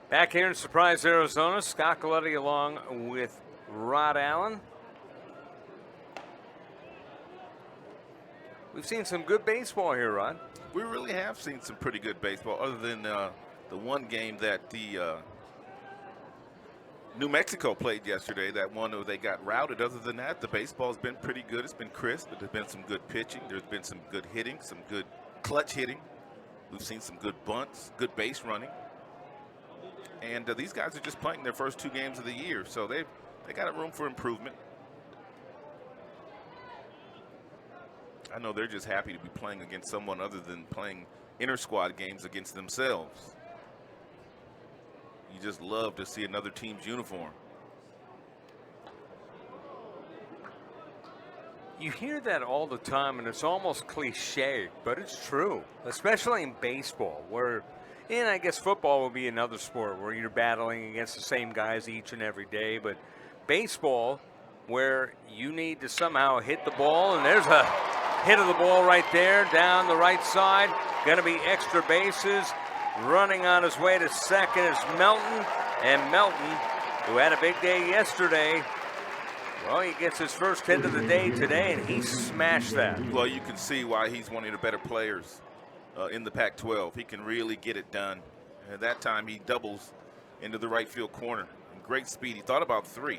Back here in Surprise, Arizona, Scott Galetti along with Rod Allen. We've seen some good baseball here, Rod. We really have seen some pretty good baseball, other than the one game that the New Mexico played yesterday, that one where they got routed. Other than that, the baseball's been pretty good. It's been crisp, but there's been some good pitching. There's been some good hitting, some good clutch hitting. We've seen some good bunts, good base running. And these guys are just playing their first 2 games of the year, so they got room for improvement. I know they're just happy to be playing against someone other than playing inter-squad games against themselves. You just love to see another team's uniform. You hear that all the time, and it's almost cliche, but it's true, especially in baseball, and I guess football will be another sport where you're battling against the same guys each and every day, but baseball, where you need to somehow hit the ball, and there's a hit of the ball right there down the right side, going to be extra bases. Running on his way to second is Melton, and Melton, who had a big day yesterday, well, he gets his first hit of the day today, and he smashed that. Well, you can see why he's one of the better players in the Pac-12. He can really get it done. At that time, he doubles into the right field corner. Great speed. He thought about 3.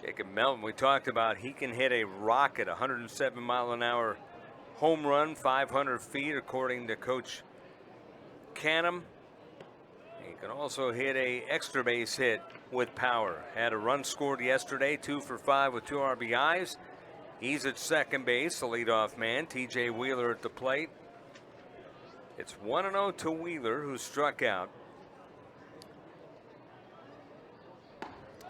Jacob Melton, we talked about, he can hit a rocket, 107-mile-an-hour home run, 500 feet, according to Coach Canham. He can also hit a extra base hit with power. Had a run scored yesterday, 2 for 5 with 2 RBIs. He's at second base, the leadoff man. TJ Wheeler at the plate. It's 1-0 to Wheeler, who struck out.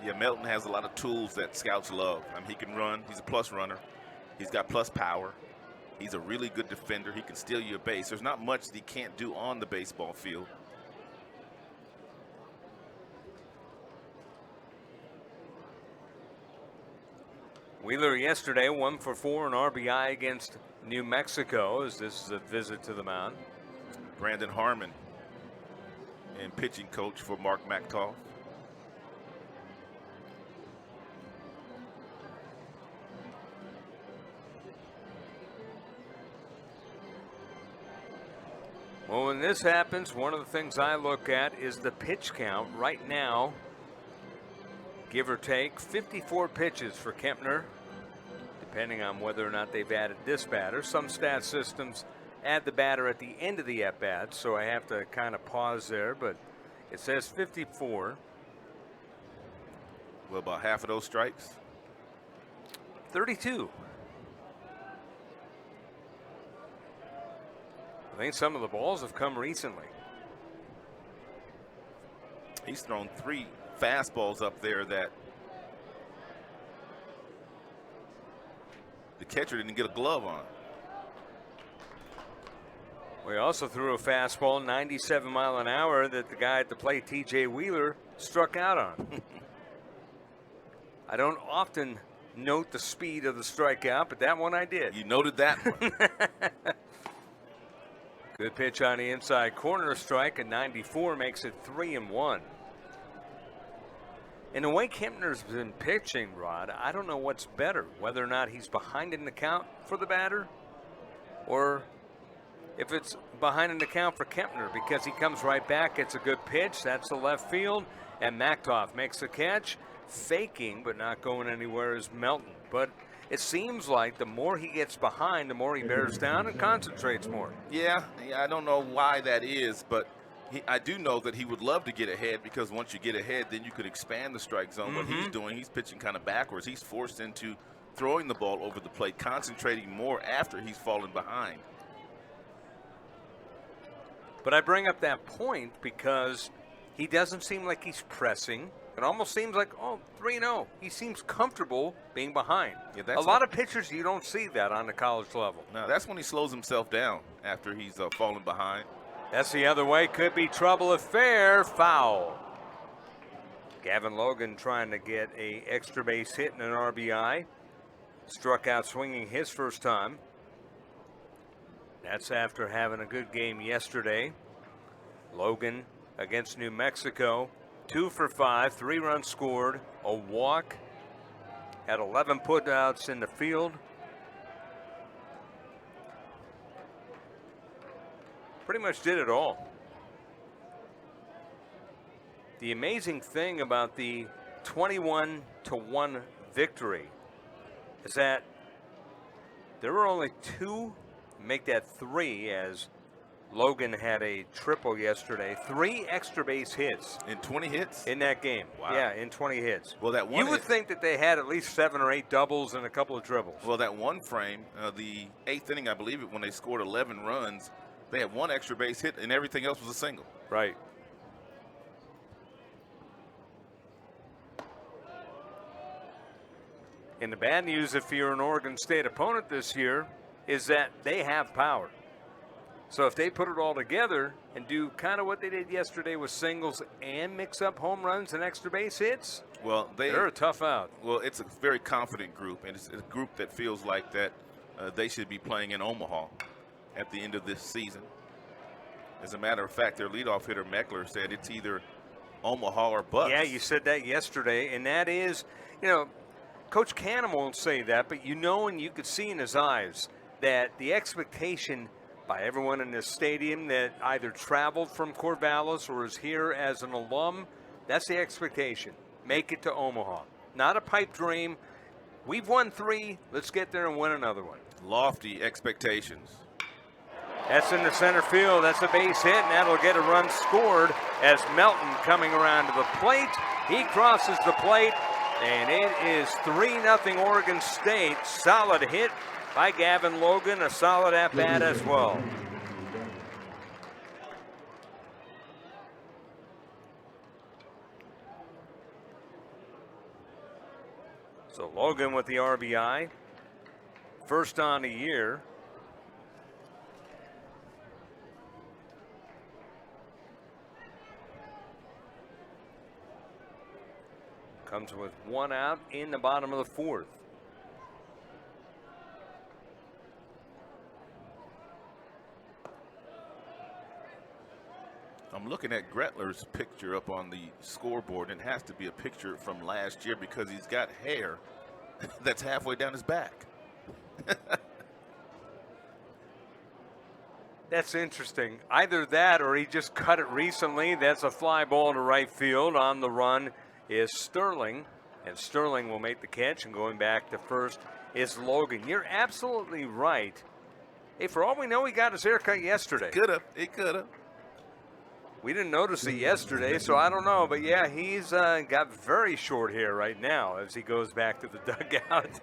Yeah, Melton has a lot of tools that scouts love. I mean, he can run. He's a plus runner. He's got plus power. He's a really good defender. He can steal you a base. There's not much that he can't do on the baseball field. Wheeler yesterday, 1 for 4, an RBI against New Mexico, as this is a visit to the mound. Brandon Harmon, and pitching coach for Mark Mactoff. Well, when this happens, one of the things I look at is the pitch count. Right now, give or take, 54 pitches for Kempner, depending on whether or not they've added this batter. Some stat systems add the batter at the end of the at-bat, so I have to kind of pause there, but it says 54. Well, about half of those strikes? 32. I think some of the balls have come recently. He's thrown 3 fastballs up there that the catcher didn't get a glove on. We also threw a fastball, 97-mile-an-hour, that the guy at the plate, TJ Wheeler, struck out on. I don't often note the speed of the strikeout, but that one I did. You noted that one. Good pitch on the inside corner, strike, and 94 makes it 3-1. And the way Kempner's been pitching, Rod, I don't know what's better, whether or not he's behind in the count for the batter, or if it's behind in the count for Kempner, because he comes right back, it's a good pitch, that's the left field, and Mactoff makes the catch, faking but not going anywhere is Melton. But it seems like the more he gets behind, the more he bears down and concentrates more. Yeah, I don't know why that is, but I do know that he would love to get ahead, because once you get ahead, then you could expand the strike zone. What he's doing, he's pitching kind of backwards. He's forced into throwing the ball over the plate, concentrating more after he's fallen behind. But I bring up that point because he doesn't seem like he's pressing. It almost seems like, 3-0. He seems comfortable being behind. Yeah, a lot of pitchers, you don't see that on the college level. No, that's when he slows himself down after he's fallen behind. That's the other way. Could be trouble if fair. Foul. Gavin Logan trying to get a extra base hit and an RBI. Struck out swinging his first time. That's after having a good game yesterday. Logan against New Mexico, 2 for 5, 3 runs scored, a walk, had 11 putouts in the field. Pretty much did it all. The amazing thing about the 21-1 victory is that there were only 2, make that 3, as Logan had a triple yesterday. 3 extra base hits. In 20 hits? In that game. Wow. Yeah, in 20 hits. Well, that one you would think that they had at least 7 or 8 doubles and a couple of triples. Well, that one frame, the 8th inning, I believe it, when they scored 11 runs, they had 1 extra base hit and everything else was a single. Right. And the bad news, if you're an Oregon State opponent this year, is that they have power. So if they put it all together and do kind of what they did yesterday with singles and mix up home runs and extra base hits, well, they're a tough out. Well, it's a very confident group, and it's a group that feels like that they should be playing in Omaha at the end of this season. As a matter of fact, their leadoff hitter, Meckler, said it's either Omaha or bust. Yeah, you said that yesterday, and that is, Coach Canham won't say that, but and you could see in his eyes that the expectation by everyone in this stadium that either traveled from Corvallis or is here as an alum, that's the expectation. Make it to Omaha. Not a pipe dream. We've won 3. Let's get there and win another one. Lofty expectations. That's in the center field. That's a base hit, and that'll get a run scored as Melton coming around to the plate. He crosses the plate, and it is 3-0 Oregon State. Solid hit by Gavin Logan, a solid at-bat as well. So Logan with the RBI. First on the year. Comes with 1 out in the bottom of the 4th. I'm looking at Gretler's picture up on the scoreboard, and it has to be a picture from last year because he's got hair that's halfway down his back. That's interesting. Either that or he just cut it recently. That's a fly ball to right field. On the run is Sterling, and Sterling will make the catch, and going back to first is Logan. You're absolutely right. Hey, for all we know, he got his haircut yesterday. He could have. We didn't notice it yesterday, so I don't know. But, yeah, he's got very short hair right now as he goes back to the dugout.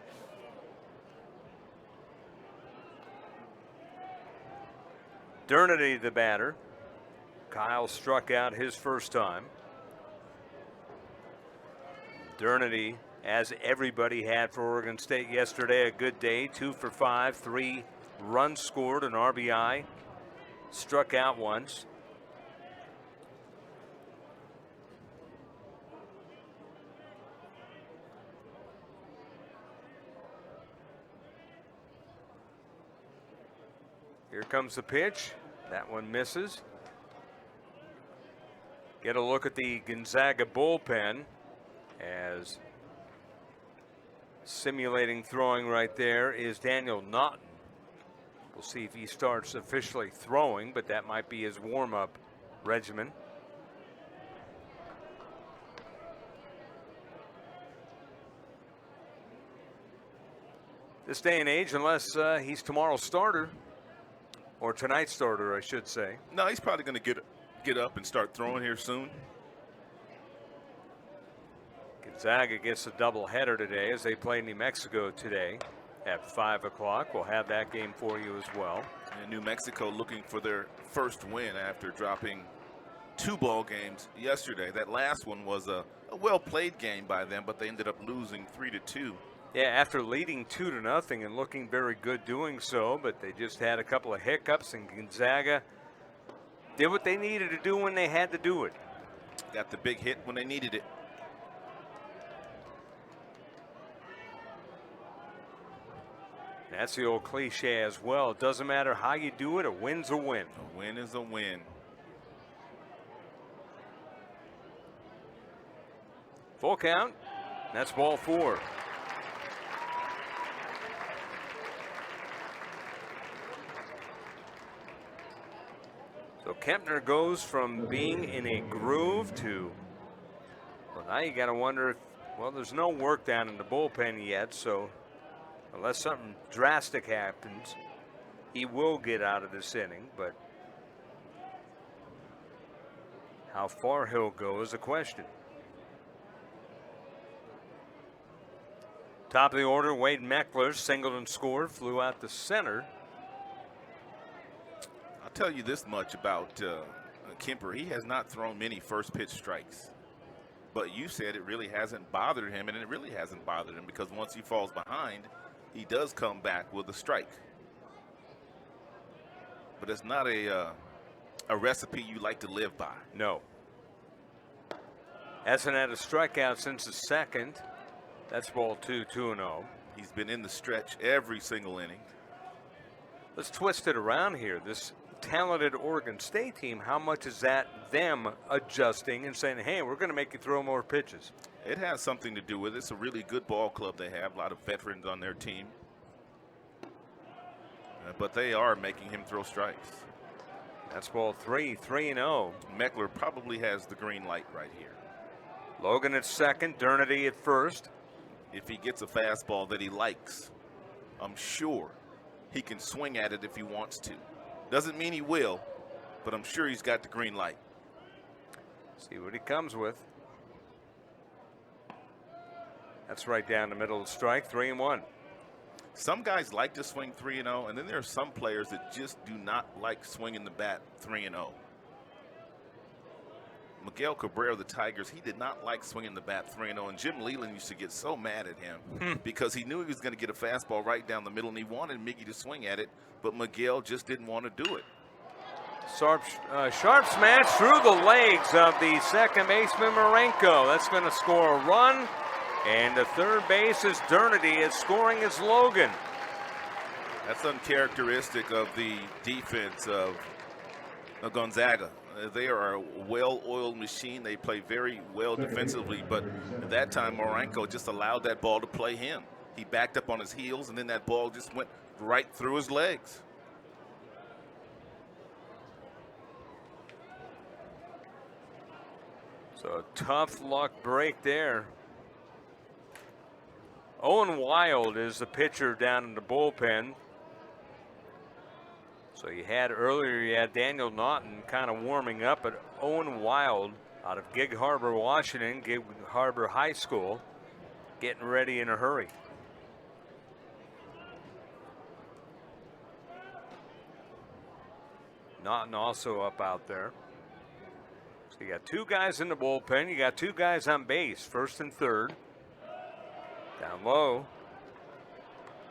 Dernity, the batter. Kyle struck out his first time. Dernity, as everybody had for Oregon State yesterday, a good day. 2 for 5, 3 runs scored, an RBI. Struck out once. Here comes the pitch. That one misses. Get a look at the Gonzaga bullpen as simulating throwing right there is Daniel Naughton. We'll see if he starts officially throwing, but that might be his warm-up regimen. This day and age, unless he's tomorrow's starter, or tonight's starter, I should say. No, he's probably going to get up and start throwing here soon. Gonzaga gets a doubleheader today as they play New Mexico today at 5 o'clock. We'll have that game for you as well. And New Mexico looking for their first win after dropping 2 ball games yesterday. That last one was a well-played game by them, but they ended up losing 3-2. Yeah, after leading 2-0 and looking very good doing so, but they just had a couple of hiccups, and Gonzaga did what they needed to do when they had to do it. Got the big hit when they needed it. That's the old cliche as well. It doesn't matter how you do it, a win's a win. A win is a win. Full count. That's ball 4. So Kempner goes from being in a groove to, well, now you got to wonder if, well, there's no work down in the bullpen yet, so unless something drastic happens, he will get out of this inning, but how far he'll go is a question. Top of the order, Wade Meckler singled and scored, flew out to center. I'll tell you this much about Kemper. He has not thrown many first pitch strikes. But you said it really hasn't bothered him, and it really hasn't bothered him because once he falls behind, he does come back with a strike. But it's not a recipe you like to live by. No. Hasn't had a strikeout since the second. That's ball 2, 2-0. He's been in the stretch every single inning. Let's twist it around here. This talented Oregon State team, how much is that them adjusting and saying, hey, we're going to make you throw more pitches? It has something to do with it. It's a really good ball club they have. A lot of veterans on their team. But they are making him throw strikes. That's ball 3, 3-0. Meckler probably has the green light right here. Logan at second, Durnity at first. If he gets a fastball that he likes, I'm sure he can swing at it if he wants to. Doesn't mean he will, but I'm sure he's got the green light. See what he comes with. That's right down the middle of the strike, 3-1. Some guys like to swing 3-0, and then there are some players that just do not like swinging the bat 3-0. Miguel Cabrera of the Tigers, he did not like swinging the bat 3-0, and Jim Leland used to get so mad at him because he knew he was going to get a fastball right down the middle, and he wanted Miggy to swing at it, but Miguel just didn't want to do it. Sharp smash through the legs of the second baseman Marenko. That's going to score a run, and the third base is Durnity. It's scoring is Logan. That's uncharacteristic of the defense of Gonzaga. They are a well-oiled machine. They play very well defensively, but at that time, Marenko just allowed that ball to play him. He backed up on his heels, and then that ball just went right through his legs. So a tough luck break there. Owen Wild is the pitcher down in the bullpen. So you had Daniel Naughton kind of warming up, but Owen Wild out of Gig Harbor, Washington, Gig Harbor High School, getting ready in a hurry. Naughton also up out there. So you got 2 guys in the bullpen. You got 2 guys on base, first and third. Down low.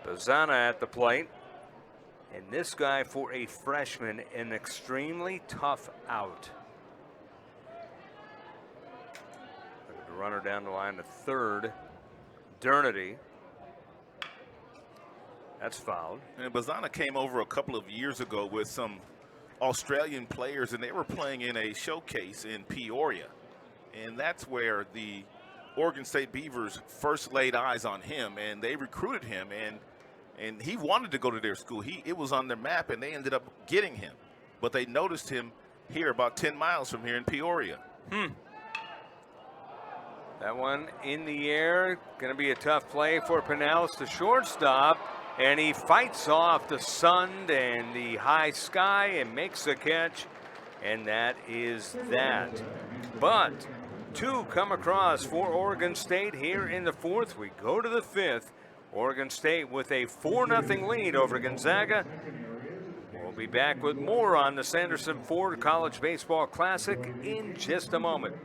Bazana at the plate. And this guy, for a freshman, an extremely tough out. The runner down the line to third. Durnity. That's fouled. And Bazana came over a couple of years ago with some Australian players, and they were playing in a showcase in Peoria. And that's where the Oregon State Beavers first laid eyes on him, and they recruited him, and he wanted to go to their school. It was on their map, and they ended up getting him. But they noticed him here about 10 miles from here in Peoria. That one in the air. Going to be a tough play for Pinellas, the shortstop. And he fights off the sun and the high sky and makes the catch. And that is that. But 2 come across for Oregon State here in the 4th. We go to the 5th. Oregon State with a 4-0 lead over Gonzaga. We'll be back with more on the Sanderson Ford College Baseball Classic in just a moment.